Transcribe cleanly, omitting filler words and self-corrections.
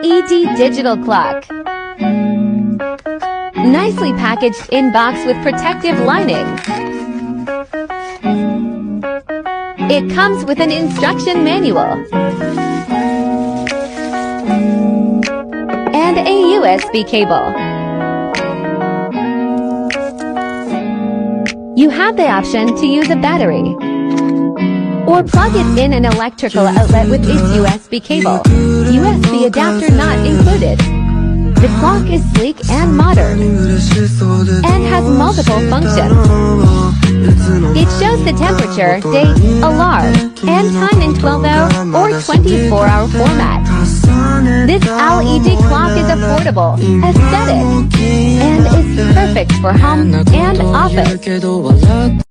LED digital clock. Nicely packaged in box with protective lining. It comes with an instruction manual and a USB cable. You have the option to use a battery or plug it in an electrical outlet with its USB cable. USB adapter not included. The clock is sleek and modern and has multiple functions. It shows the temperature, date, alarm, and time in 12-hour or 24-hour format. This LED clock is affordable, aesthetic, and is perfect for home and office.